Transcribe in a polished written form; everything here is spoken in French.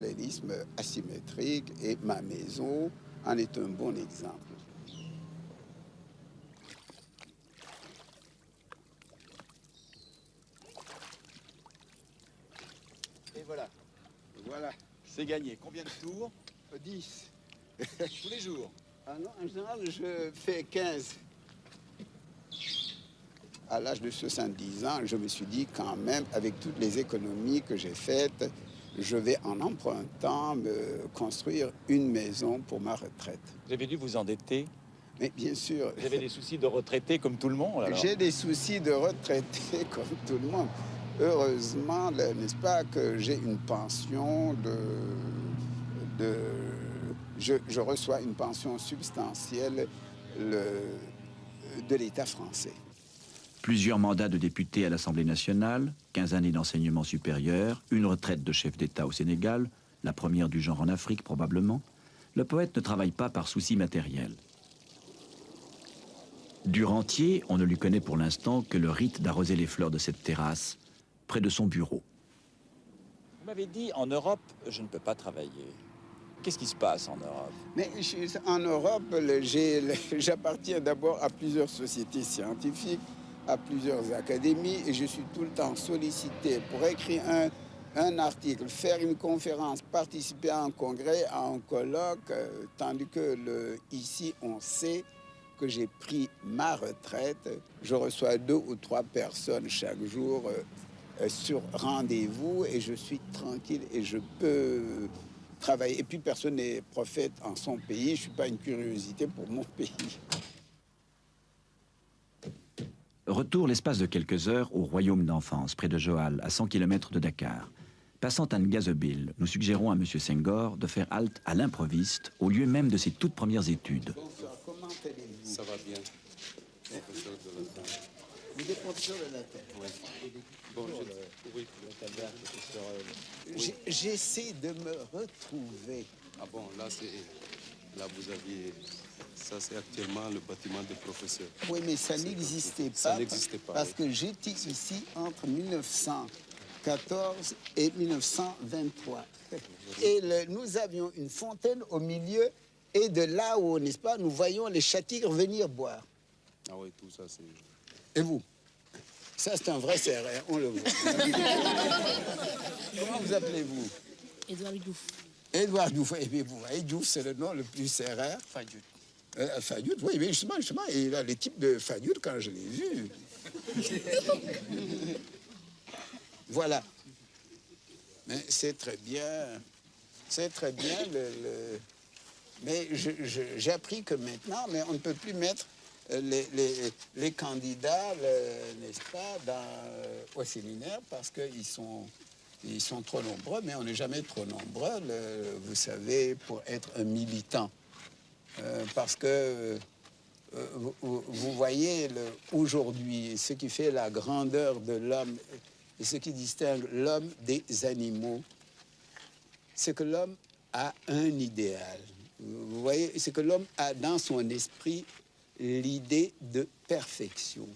L'hélisme asymétrique et ma maison en est un bon exemple. Et voilà. Voilà. C'est gagné. Combien de tours? 10. Tous les jours? Ah non, en général, je fais 15. À l'âge de 70 ans, je me suis dit quand même, avec toutes les économies que j'ai faites, je vais en empruntant me construire une maison pour ma retraite. Vous avez dû vous endetter? Mais bien sûr. Vous avez des soucis de retraité comme tout le monde, alors? J'ai des soucis de retraité comme tout le monde. Heureusement, n'est-ce pas, que j'ai une pension je reçois une pension substantielle de l'État français. Plusieurs mandats de député à l'Assemblée nationale, 15 années d'enseignement supérieur, une retraite de chef d'État au Sénégal, la première du genre en Afrique probablement, le poète ne travaille pas par souci matériel. Du rentier, on ne lui connaît pour l'instant que le rite d'arroser les fleurs de cette terrasse, près de son bureau. Vous m'avez dit, en Europe, je ne peux pas travailler. Qu'est-ce qui se passe en Europe? Mais en Europe, j'appartiens d'abord à plusieurs sociétés scientifiques, à plusieurs académies, et je suis tout le temps sollicité pour écrire un article, faire une conférence, participer à un congrès, à un colloque, tandis que ici, on sait que j'ai pris ma retraite. Je reçois 2 ou 3 personnes chaque jour sur rendez-vous et je suis tranquille et je peux travailler. Et puis personne n'est prophète en son pays. Je ne suis pas une curiosité pour mon pays. Retour l'espace de quelques heures au royaume d'enfance, près de Joal, à 100 km de Dakar. Passant à Ngazebil, nous suggérons à M. Senghor de faire halte à l'improviste, au lieu même de ses toutes premières études. Bonsoir, comment allez-vous? Ça va bien. Professeur de latin. Vous êtes professeur de latin? Oui. Bon, oui. J'essaie de me retrouver. Ah bon, là, vous aviez... Ça, c'est actuellement le bâtiment des professeurs. Oui, mais ça n'existait pas. Ça n'existait pas. Parce que j'étais ici entre 1914 et 1923. Et nous avions une fontaine au milieu. Et de là-haut, n'est-ce pas, nous voyons les châtigres venir boire. Ah oui, tout ça, c'est... Et vous? Ça, c'est un vrai CRR, on le voit. Comment vous appelez-vous? Édouard Diouf. Édouard Diouf. Et bien, vous voyez, Diouf, c'est le nom le plus CRR. Fadiout. Fadiout, oui, mais justement, et là, les types de Fadiout, quand je l'ai vu. Voilà. Mais c'est très bien. C'est très bien. Mais j'ai appris que maintenant, mais on ne peut plus mettre les candidats, n'est-ce pas, au séminaire parce qu'ils sont trop nombreux, mais on n'est jamais trop nombreux, vous savez, pour être un militant. Parce que vous voyez aujourd'hui ce qui fait la grandeur de l'homme et ce qui distingue l'homme des animaux, c'est que l'homme a un idéal. Vous voyez, c'est que l'homme a dans son esprit l'idée de perfection.